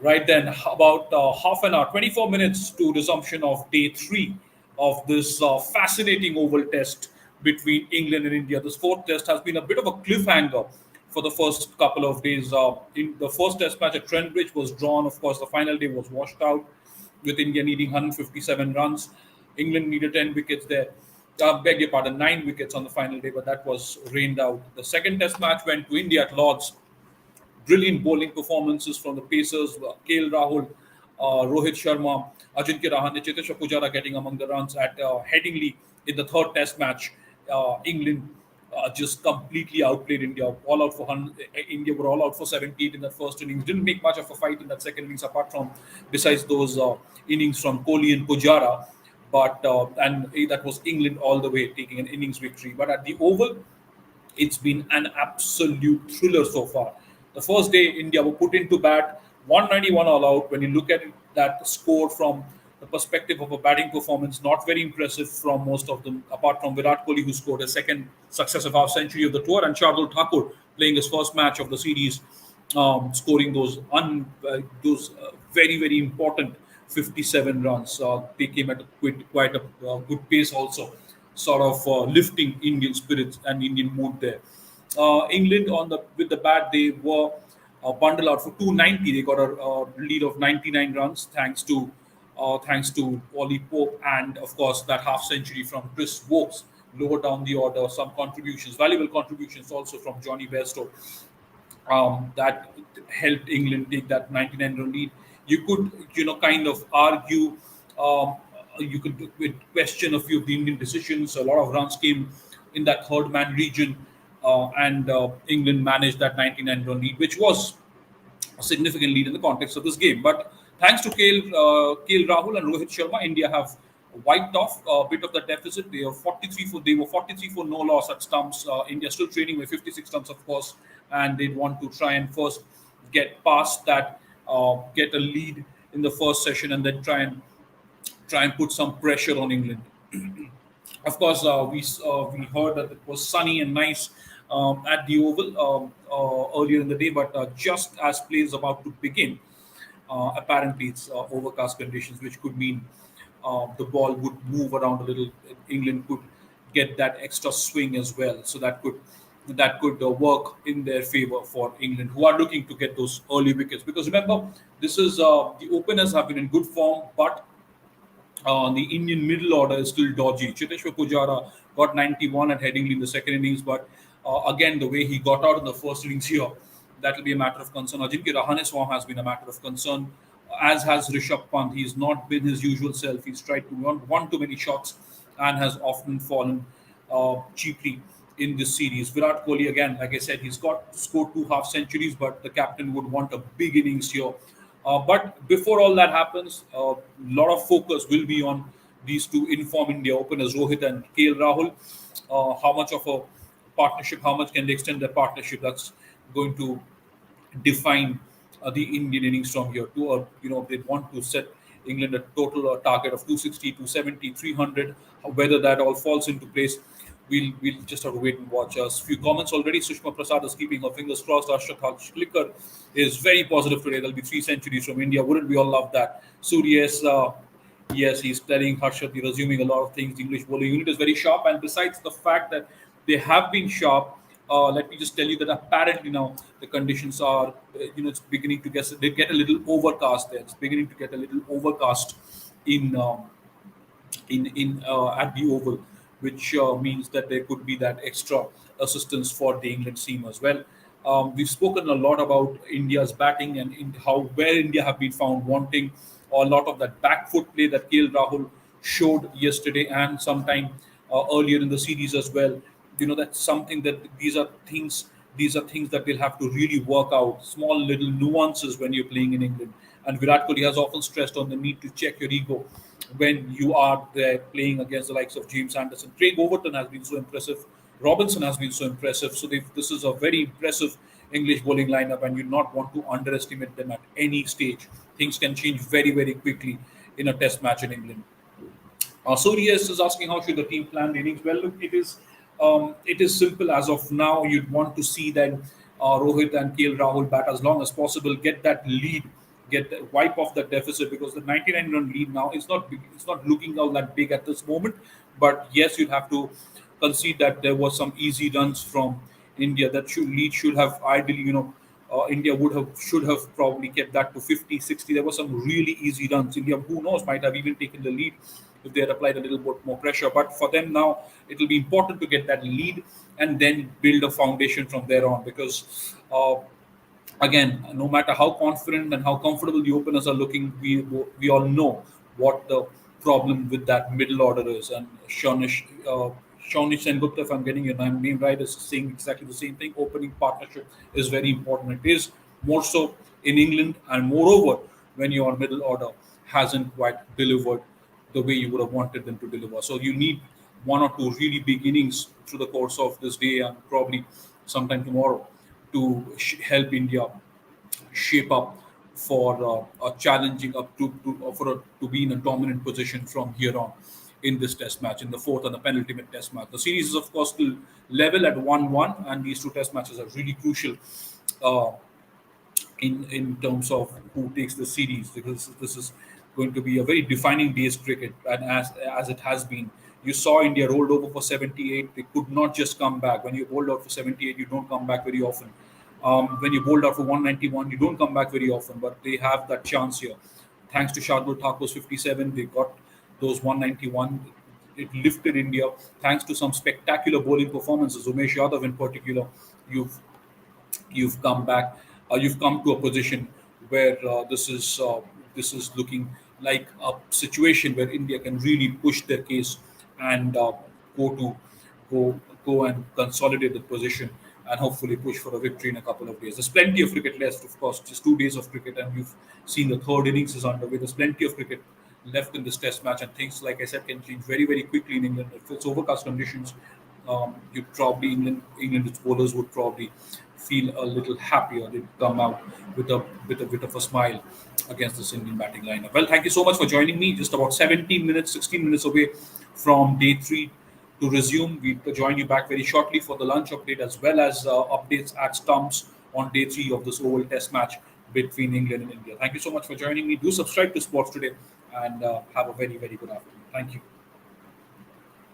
Right then, about half an hour, 24 minutes to resumption of day three of this fascinating oval test between England and India. This fourth test has been a bit of a cliffhanger for the first couple of days. In the first test match at Trent was drawn. Of course, the final day was washed out with India needing 157 runs. England needed 10 wickets there. Beg your pardon, 9 wickets on the final day, but that was rained out. The second test match went to India at Lords. Brilliant bowling performances from the Pacers, Rahul, Rohit Sharma, Ajinkya Rahane, Cheteshwar Pujara getting among the runs at Headingley in the third Test match. England just completely outplayed India. All out for India were all out for 78 in that first innings. Didn't make much of a fight in that second innings, apart from besides those innings from Kohli and Pujara. But that was England all the way taking an innings victory. But at the Oval, it's been an absolute thriller so far. The first day, India were put into bat, 191 all out. When you look at it, that score from the perspective of a batting performance, not very impressive from most of them, apart from Virat Kohli, who scored a second successive half century of the tour, and Shardul Thakur playing his first match of the series, scoring those very, very important 57 runs. They came at quite a good pace also, sort of lifting Indian spirits and Indian mood there. England on the with the bat, they were bundled out for 290. They got a lead of 99 runs thanks to Ollie Pope, and of course that half century from Chris Wokes. Lower down the order, some contributions, valuable contributions also from Johnny Bairstow, that helped England take that 99-run lead. You could, kind of argue, you could question a few of the Indian decisions. A lot of runs came in that third man region, and England managed that 99-run lead, which was a significant lead in the context of this game. But thanks to KL Rahul and Rohit Sharma, India have wiped off a bit of the deficit. They were 43 for no loss at stumps. India still trailing with 56 stumps, of course, and they want to try and first get past that, get a lead in the first session, and then try and put some pressure on England. Of course, we heard that it was sunny and nice at the Oval earlier in the day, but just as play is about to begin, apparently it's overcast conditions, which could mean the ball would move around a little. England could get that extra swing as well, so that could work in their favor for England, who are looking to get those early wickets. Because remember, this is the openers have been in good form, but the Indian middle order is still dodgy. Cheteshwar Pujara got 91 at Headingley in the second innings, but again, the way he got out in the first innings here, that will be a matter of concern. Ajinkya Rahane's form has been a matter of concern, as has Rishabh Pant. He's not been his usual self. He's tried to run one too many shots and has often fallen cheaply in this series. Virat Kohli, again, like I said, he's got scored 2 half centuries, but the captain would want a big innings here. But before all that happens, a lot of focus will be on these two inform India openers, Rohit and KL Rahul. How much of a partnership, how much can they extend their partnership? That's going to define the Indian innings from here. They want to set England a total target of 260, 270, 300. Whether that all falls into place, we'll just have to wait and watch. A few comments already. Sushma Prasad is keeping her fingers crossed. Arshad Shlikar is very positive today. There'll be 3 centuries from India. Wouldn't we all love that? Surya's, yes, he's telling Harshad, he's resuming a lot of things. The English bowling unit is very sharp, and besides the fact that they have been sharp, let me just tell you that apparently now the conditions are, it's beginning to get a little overcast there. It's beginning to get a little overcast in at the Oval, which means that there could be that extra assistance for the England team as well. We've spoken a lot about India's batting and how where India have been found wanting a lot of that back foot play that KL Rahul showed yesterday and sometime earlier in the series as well. That's something that these are things that they'll have to really work out. Small little nuances when you're playing in England. And Virat Kohli has often stressed on the need to check your ego when you are there playing against the likes of James Anderson. Craig Overton has been so impressive. Robinson has been so impressive. So this is a very impressive English bowling lineup, and you not want to underestimate them at any stage. Things can change very, very quickly in a test match in England. Sorias is asking how should the team plan the innings. Well, look, it is simple as of now. You'd want to see that Rohit and KL Rahul bat as long as possible, get that lead, wipe off that deficit, because the 99-run lead now is not big, it's not looking all that big at this moment. But yes, you'd have to concede that there was some easy runs from India. That should have ideally, India would have should have probably kept that to 50, 60. There were some really easy runs. India, who knows, might have even taken the lead if they had applied a little bit more pressure. But for them now, it will be important to get that lead and then build a foundation from there on, because again, no matter how confident and how comfortable the openers are looking, we all know what the problem with that middle order is. And Shaunish Sengupta, if I'm getting your name right, is saying exactly the same thing. Opening partnership is very important. It is more so in England, and moreover, when your middle order hasn't quite delivered the way you would have wanted them to deliver. So you need one or two really big innings through the course of this day and probably sometime tomorrow to help India shape up for a challenging up to be in a dominant position from here on in this test match, in the fourth and the penultimate test match. The series is of course still level at 1-1, and these two test matches are really crucial uh, in terms of who takes the series, because this is going to be a very defining day's cricket. And as it has been, you saw India rolled over for 78. They could not just come back. When you bowled out for 78, you don't come back very often. When you bowled out for 191, you don't come back very often, but they have that chance here. Thanks to Shardul Thakur's 57, they got those 191. It lifted India. Thanks to some spectacular bowling performances, Umesh Yadav in particular, you've you've come back, you've come to a position where this is looking like a situation where India can really push their case and go to go and consolidate the position and hopefully push for a victory in a couple of days. There's plenty of cricket left, of course, just 2 days of cricket, and you've seen the third innings is underway. There's plenty of cricket left in this test match, and things, like I said, can change very, very quickly in England. If it's overcast conditions, you probably England's bowlers would probably feel a little happier. They'd come out with a bit of a smile against this Indian batting lineup. Well, thank you so much for joining me. Just about 17 minutes, 16 minutes away from day three to resume. We'll join you back very shortly for the lunch update, as well as updates at stumps on day three of this Oval Test match between England and India. Thank you so much for joining me. Do subscribe to Sports Today and have a very, very good afternoon. Thank you.